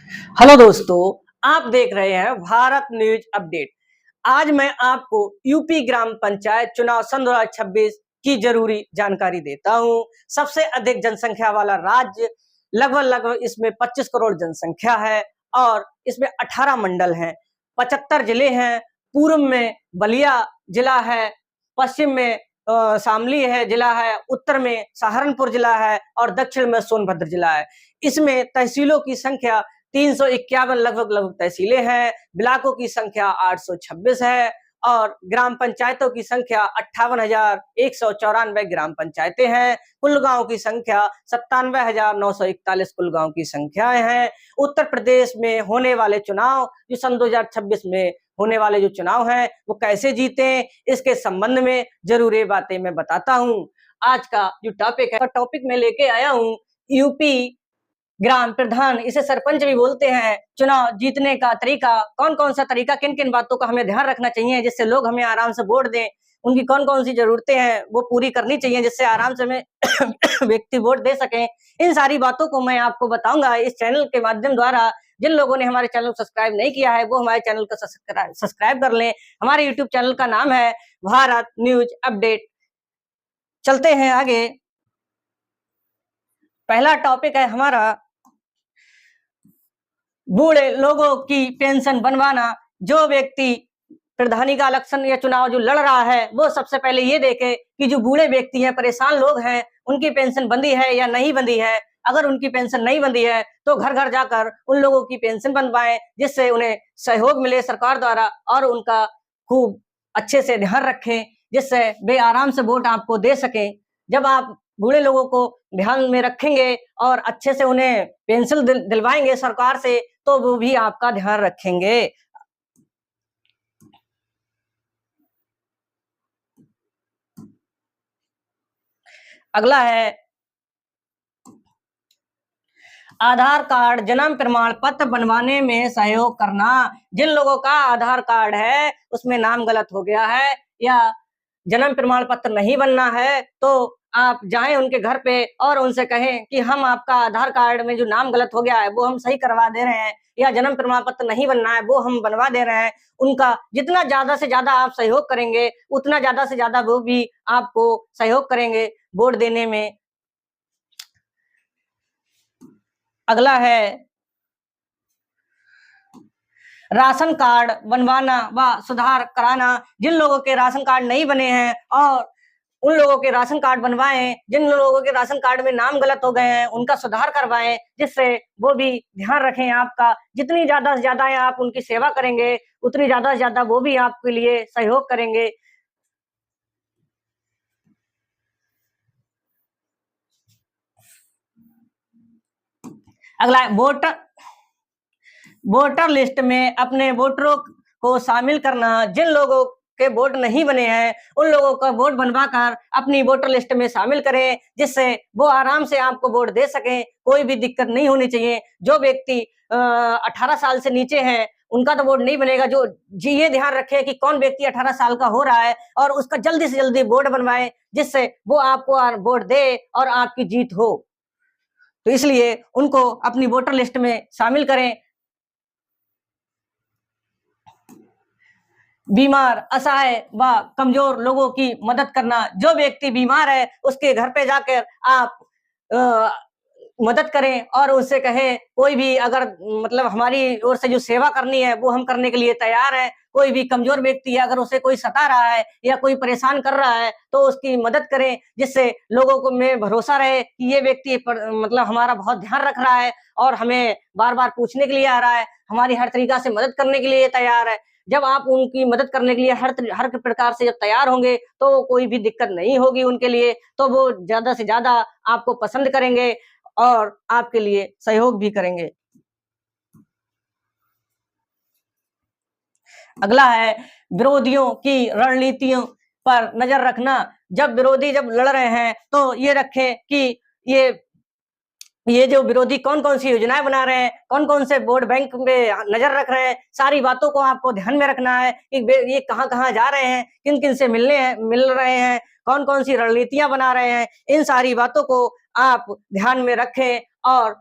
Hello दोस्तों, आप देख रहे हैं भारत न्यूज अपडेट। आज मैं आपको यूपी ग्राम पंचायत चुनाव सन 2026 की जरूरी जानकारी देता हूं। सबसे अधिक जनसंख्या वाला राज्य, लगभग इसमें 25 करोड़ जनसंख्या है और इसमें 18 मंडल हैं, 75 जिले हैं। पूर्व में बलिया जिला है, पश्चिम में शामली है जिला है, उत्तर में सहारनपुर जिला है और दक्षिण में सोनभद्र जिला है। इसमें तहसीलों की संख्या 351 लगभग तहसीलें हैं, ब्लॉकों की संख्या 826 है और ग्राम पंचायतों की संख्या 58,194 ग्राम पंचायतें हैं। कुल गांव की संख्या 97,941 कुल गांव की संख्याएं हैं। उत्तर प्रदेश में होने वाले चुनाव, जो सन 2026 में होने वाले जो चुनाव हैं, वो कैसे जीते, इसके संबंध में जरूरी बातें मैं बताता हूं। आज का जो टॉपिक मैं लेके आया हूं, यूपी ग्राम प्रधान, इसे सरपंच भी बोलते हैं, चुनाव जीतने का तरीका। कौन कौन सा तरीका, किन किन बातों का हमें ध्यान रखना चाहिए जिससे लोग हमें आराम से वोट दें, उनकी कौन कौन सी जरूरतें हैं वो पूरी करनी चाहिए जिससे आराम से हमें व्यक्ति वोट दे सकें। इन सारी बातों को मैं आपको बताऊंगा इस चैनल के माध्यम द्वारा। जिन लोगों ने हमारे चैनल को सब्सक्राइब नहीं किया है वो हमारे चैनल को सब्सक्राइब कर लें। हमारे यूट्यूब चैनल का नाम है भारत न्यूज अपडेट। चलते हैं आगे। पहला टॉपिक है हमारा बूढ़े लोगों की पेंशन बनवाना। जो व्यक्ति प्रधानी का इलेक्शन या चुनाव जो लड़ रहा है वो सबसे पहले ये देखे कि जो बूढ़े व्यक्ति हैं, परेशान लोग हैं, उनकी पेंशन बंधी है या नहीं बंधी है। अगर उनकी पेंशन नहीं बंधी है तो घर घर जाकर उन लोगों की पेंशन बनवाएं, जिससे उन्हें सहयोग मिले सरकार द्वारा और उनका खूब अच्छे से ध्यान रखें, जिससे वे आराम से वोट आपको दे सकें। जब आप बूढ़े लोगों को ध्यान में रखेंगे और अच्छे से उन्हें पेंशन दिलवाएंगे सरकार से, तो वो भी आपका ध्यान रखेंगे। अगला है आधार कार्ड जन्म प्रमाण पत्र बनवाने में सहयोग करना। जिन लोगों का आधार कार्ड है उसमें नाम गलत हो गया है या जन्म प्रमाण पत्र नहीं बनना है, तो आप जाएं उनके घर पे और उनसे कहें कि हम आपका आधार कार्ड में जो नाम गलत हो गया है वो हम सही करवा दे रहे हैं, या जन्म प्रमाण पत्र नहीं बनना है वो हम बनवा दे रहे हैं। उनका जितना ज्यादा से ज्यादा आप सहयोग करेंगे उतना ज्यादा से ज्यादा वो भी आपको सहयोग करेंगे वोट देने में। अगला है राशन कार्ड बनवाना व सुधार कराना। जिन लोगों के राशन कार्ड नहीं बने हैं और उन लोगों के राशन कार्ड बनवाएं, जिन लोगों के राशन कार्ड में नाम गलत हो गए हैं उनका सुधार करवाएं, जिससे वो भी ध्यान रखें आपका। जितनी ज्यादा से ज्यादा आप उनकी सेवा करेंगे उतनी ज्यादा से ज्यादा वो भी आपके लिए सहयोग करेंगे। अगला वोटर लिस्ट में अपने वोटरों को शामिल करना। जिन लोगों के वोट नहीं बने हैं उन लोगों का वोट बनवाकर अपनी वोटर लिस्ट में शामिल करें, जिससे वो आराम से आपको वोट दे सकें। कोई भी दिक्कत नहीं होनी चाहिए। जो व्यक्ति 18 साल से नीचे हैं उनका तो वोट नहीं बनेगा। जो जी ये ध्यान रखे कि कौन व्यक्ति 18 साल का हो रहा है और उसका जल्दी से जल्दी वोट बनवाए, जिससे वो आपको वोट दे और आपकी जीत हो। तो इसलिए उनको अपनी वोटर लिस्ट में शामिल करें। बीमार, असहाय व कमजोर लोगों की मदद करना। जो व्यक्ति बीमार है उसके घर पे जाकर आप मदद करें और उससे कहें कोई भी अगर मतलब हमारी ओर से जो सेवा करनी है वो हम करने के लिए तैयार हैं। कोई भी कमजोर व्यक्ति है अगर उसे कोई सता रहा है या कोई परेशान कर रहा है तो उसकी मदद करें, जिससे लोगों को में भरोसा रहे कि ये व्यक्ति मतलब हमारा बहुत ध्यान रख रहा है और हमें बार बार पूछने के लिए आ रहा है, हमारी हर तरीका से मदद करने के लिए तैयार है। जब आप उनकी मदद करने के लिए हर प्रकार से जब तैयार होंगे तो कोई भी दिक्कत नहीं होगी उनके लिए, तो वो ज्यादा से ज्यादा आपको पसंद करेंगे और आपके लिए सहयोग भी करेंगे। अगला है विरोधियों की रणनीतियों पर नजर रखना। जब विरोधी जब लड़ रहे हैं तो ये रखें कि ये जो विरोधी कौन कौन सी योजनाएं बना रहे हैं, कौन कौन से वोट बैंक में नजर रख रहे हैं, सारी बातों को आपको ध्यान में रखना है कि ये कहाँ कहाँ जा रहे हैं, किन किन से मिल रहे हैं, कौन कौन सी रणनीतियां बना रहे हैं। इन सारी बातों को आप ध्यान में रखें और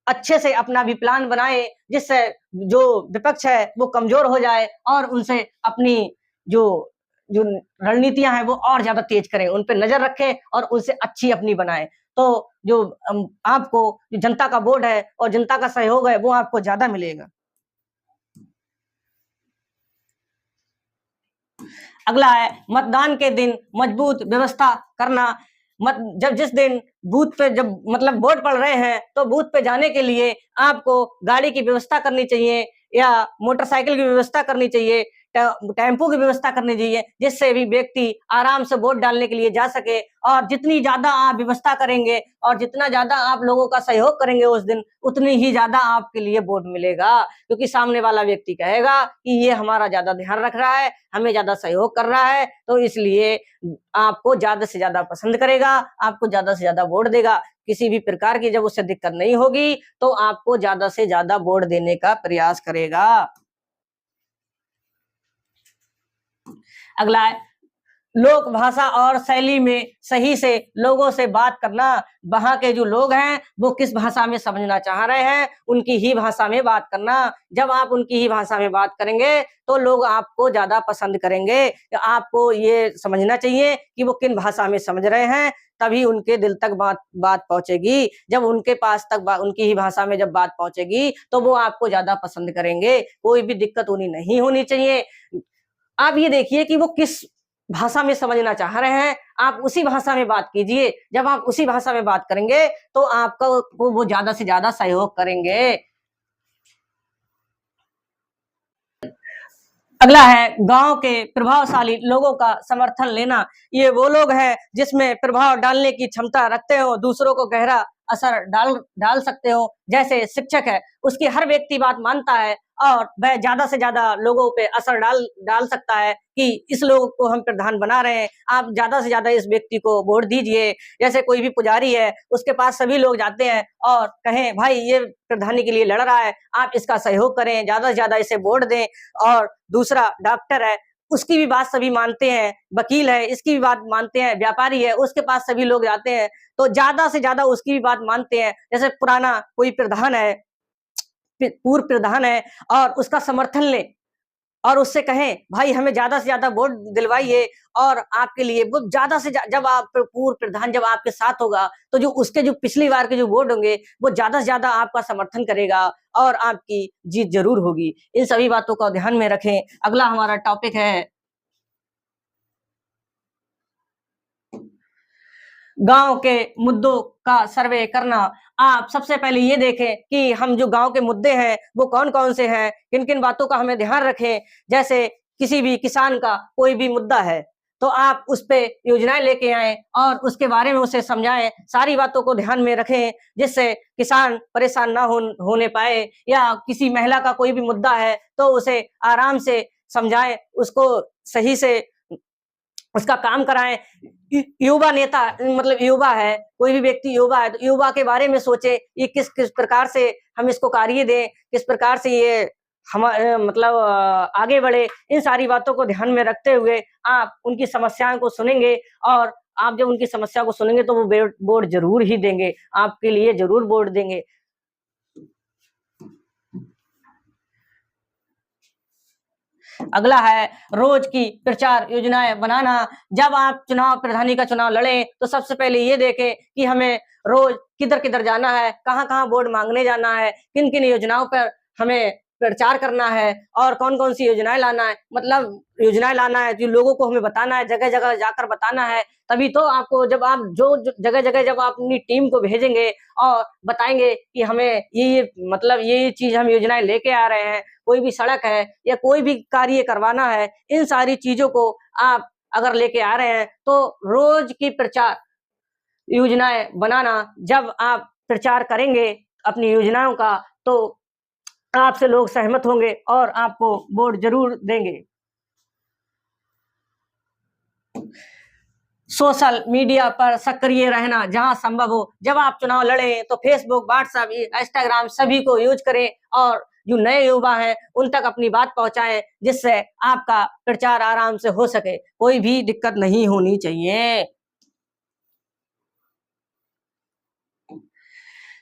अच्छे से अपना भी प्लान बनाए, जिससे जो विपक्ष है वो कमजोर हो जाए और उनसे अपनी जो जो रणनीतियां हैं वो और ज्यादा तेज करें, उन पे नजर रखें और उनसे अच्छी अपनी बनाएं। तो जो आपको जो जनता का वोट है और जनता का सहयोग है वो आपको ज्यादा मिलेगा। अगला है मतदान के दिन मजबूत व्यवस्था करना। मत जब जिस दिन बूथ पे जब मतलब वोट पड़ रहे हैं तो बूथ पे जाने के लिए आपको गाड़ी की व्यवस्था करनी चाहिए या मोटरसाइकिल की व्यवस्था करनी चाहिए, टेम्पो की व्यवस्था करनी चाहिए, जिससे भी व्यक्ति आराम से वोट डालने के लिए जा सके। और जितनी ज्यादा आप व्यवस्था करेंगे और जितना ज्यादा आप लोगों का सहयोग करेंगे उस दिन, उतनी ही ज्यादा आपके लिए वोट मिलेगा, क्योंकि सामने वाला व्यक्ति कहेगा कि ये हमारा ज्यादा ध्यान रख रहा है, हमें ज्यादा सहयोग कर रहा है, तो इसलिए आपको ज्यादा से ज्यादा पसंद करेगा, आपको ज्यादा से ज्यादा वोट देगा। किसी भी प्रकार की जब उससे दिक्कत नहीं होगी तो आपको ज्यादा से ज्यादा वोट देने का प्रयास करेगा। अगला है लोक भाषा और शैली में सही से लोगों से बात करना। वहां के जो लोग हैं वो किस भाषा में समझना चाह रहे हैं, उनकी ही भाषा में बात करना। जब आप उनकी ही भाषा में बात करेंगे तो लोग आपको ज्यादा पसंद करेंगे। आपको ये समझना चाहिए कि वो किन भाषा में समझ रहे हैं, तभी उनके दिल तक बात पहुंचेगी। जब उनके पास तक उनकी ही भाषा में जब बात पहुंचेगी तो वो आपको ज्यादा पसंद करेंगे। कोई भी दिक्कत उन्हें नहीं होनी चाहिए। आप ये देखिए कि वो किस भाषा में समझना चाह रहे हैं, आप उसी भाषा में बात कीजिए। जब आप उसी भाषा में बात करेंगे तो आपका वो ज्यादा से ज्यादा सहयोग करेंगे। अगला है गांव के प्रभावशाली लोगों का समर्थन लेना। ये वो लोग हैं जिसमें प्रभाव डालने की क्षमता रखते हो, दूसरों को गहरा असर डाल सकते हो। जैसे शिक्षक है, उसकी हर व्यक्ति बात मानता है और वह ज्यादा से ज्यादा लोगों पे असर डाल सकता है कि इस लोग को हम प्रधान बना रहे हैं, आप ज्यादा से ज्यादा इस व्यक्ति को वोट दीजिए। जैसे कोई भी पुजारी है, उसके पास सभी लोग जाते हैं और कहें भाई ये प्रधानी के लिए लड़ रहा है, आप इसका सहयोग करें, ज्यादा से ज्यादा इसे वोट दें। और दूसरा डॉक्टर है, उसकी भी बात सभी मानते हैं, वकील है इसकी भी बात मानते हैं, व्यापारी है उसके पास सभी लोग जाते हैं तो ज्यादा से ज्यादा उसकी भी बात मानते हैं। जैसे पुराना कोई प्रधान है, पूर्व प्रधान है, और उसका समर्थन ले और उससे कहें भाई हमें ज्यादा से ज्यादा वोट दिलवाइए और आपके लिए वो ज्यादा से जब आप पूर्व प्रधान जब आपके साथ होगा तो जो उसके जो पिछली बार के जो वोट होंगे वो ज्यादा से ज्यादा आपका समर्थन करेगा और आपकी जीत जरूर होगी। इन सभी बातों का ध्यान में रखें। अगला हमारा टॉपिक है गांव के मुद्दों का सर्वे करना। आप सबसे पहले ये देखें कि हम जो गांव के मुद्दे हैं वो कौन कौन से हैं, किन किन बातों का हमें ध्यान रखें। जैसे किसी भी किसान का कोई भी मुद्दा है तो आप उस पे योजनाएं लेके आए और उसके बारे में उसे समझाएं, सारी बातों को ध्यान में रखें जिससे किसान परेशान ना होने पाए। या किसी महिला का कोई भी मुद्दा है तो उसे आराम से समझाएं, उसको सही से उसका काम कराएं। युवा नेता मतलब युवा है, कोई भी व्यक्ति युवा है तो युवा के बारे में सोचे, ये किस किस प्रकार से हम इसको कार्य दें, किस प्रकार से ये हम मतलब आगे बढ़े। इन सारी बातों को ध्यान में रखते हुए आप उनकी समस्याओं को सुनेंगे और आप जब उनकी समस्या को सुनेंगे तो वो वोट जरूर ही देंगे, आपके लिए जरूर वोट देंगे। अगला है रोज की प्रचार योजनाएं बनाना। जब आप प्रधानी का चुनाव लड़े तो सबसे पहले ये देखें कि हमें रोज किधर किधर जाना है, कहाँ कहाँ वोट मांगने जाना है, किन किन योजनाओं पर हमें प्रचार करना है और कौन कौन सी योजनाएं लाना है। मतलब योजनाएं लाना है जो लोगों को हमें बताना है, जगह जगह जाकर बताना है। तभी तो आपको जब आप जो जगह जगह जब आप अपनी टीम को भेजेंगे और बताएंगे कि हमें ये मतलब ये चीज हम योजनाएं लेके आ रहे हैं, कोई भी सड़क है या कोई भी कार्य करवाना है, इन सारी चीजों को आप अगर लेके आ रहे हैं तो रोज की प्रचार योजनाएं बनाना। जब आप प्रचार करेंगे अपनी योजनाओं का तो आपसे लोग सहमत होंगे और आपको वोट जरूर देंगे। सोशल मीडिया पर सक्रिय रहना जहां संभव हो। जब आप चुनाव लड़े तो फेसबुक, व्हाट्सएप, इंस्टाग्राम सभी को यूज करें और जो नए युवा हैं उन तक अपनी बात पहुंचाएं, जिससे आपका प्रचार आराम से हो सके, कोई भी दिक्कत नहीं होनी चाहिए।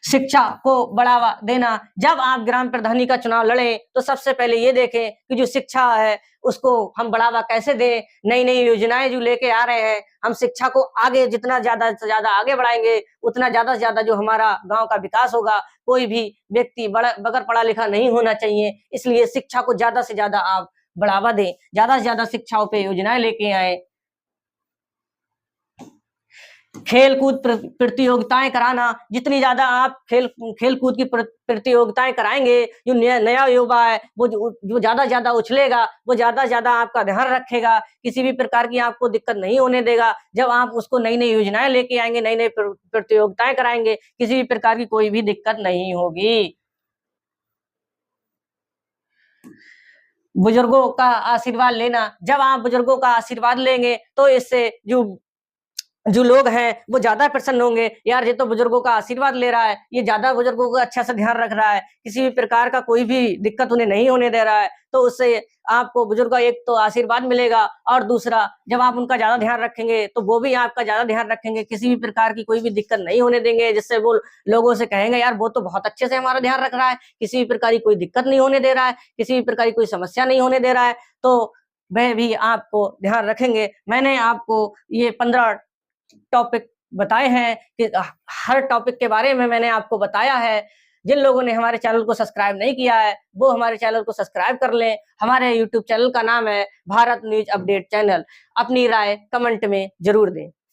शिक्षा को बढ़ावा देना। जब आप ग्राम प्रधानी का चुनाव लड़ें तो सबसे पहले ये देखें कि जो शिक्षा है उसको हम बढ़ावा कैसे दें। नई नई योजनाएं जो लेके आ रहे हैं, हम शिक्षा को आगे जितना ज्यादा से ज्यादा आगे बढ़ाएंगे उतना ज्यादा से ज्यादा जो हमारा गांव का विकास होगा। कोई भी व्यक्ति बगैर पढ़ा लिखा नहीं होना चाहिए, इसलिए शिक्षा को ज्यादा से ज्यादा आप बढ़ावा दें, ज्यादा से ज्यादा शिक्षाओं पे योजनाएं लेके आए। खेल-कूद प्रतियोगिताएं कराना, जितनी ज्यादा आप खेल-कूद की प्रतियोगिताएं कराएंगे, जो नया युवा है वो जो ज्यादा से ज्यादा उछलेगा, वो ज्यादा से ज्यादा आपका ध्यान रखेगा, किसी भी प्रकार की आपको दिक्कत नहीं होने देगा। जब आप उसको नई नई योजनाएं लेके आएंगे, नई नई प्रतियोगिताएं कराएंगे, किसी भी प्रकार की कोई भी दिक्कत नहीं होगी। बुजुर्गों का आशीर्वाद लेना, जब आप बुजुर्गों का आशीर्वाद लेंगे तो इससे जो लोग हैं वो ज्यादा प्रसन्न होंगे। यार ये तो बुजुर्गों का आशीर्वाद ले रहा है, ये ज्यादा बुजुर्गों का अच्छा से ध्यान रख रहा है, किसी भी प्रकार का कोई भी दिक्कत उन्हें नहीं होने दे रहा है। तो उससे आपको बुजुर्ग का एक तो आशीर्वाद मिलेगा और दूसरा जब आप उनका ज्यादा ध्यान रखेंगे तो वो भी आपका ज्यादा ध्यान रखेंगे, किसी भी प्रकार की कोई भी दिक्कत नहीं होने देंगे, जिससे वो लोगों से कहेंगे यार वो तो बहुत अच्छे से हमारा ध्यान रख रहा है, किसी भी प्रकार की कोई दिक्कत नहीं होने दे रहा है, किसी भी प्रकार की कोई समस्या नहीं होने दे रहा है। तो वह भी आपको ध्यान रखेंगे। मैंने आपको ये 15 टॉपिक बताए हैं कि हर टॉपिक के बारे में मैंने आपको बताया है। जिन लोगों ने हमारे चैनल को सब्सक्राइब नहीं किया है वो हमारे चैनल को सब्सक्राइब कर लें। हमारे यूट्यूब चैनल का नाम है भारत न्यूज अपडेट चैनल। अपनी राय कमेंट में जरूर दें।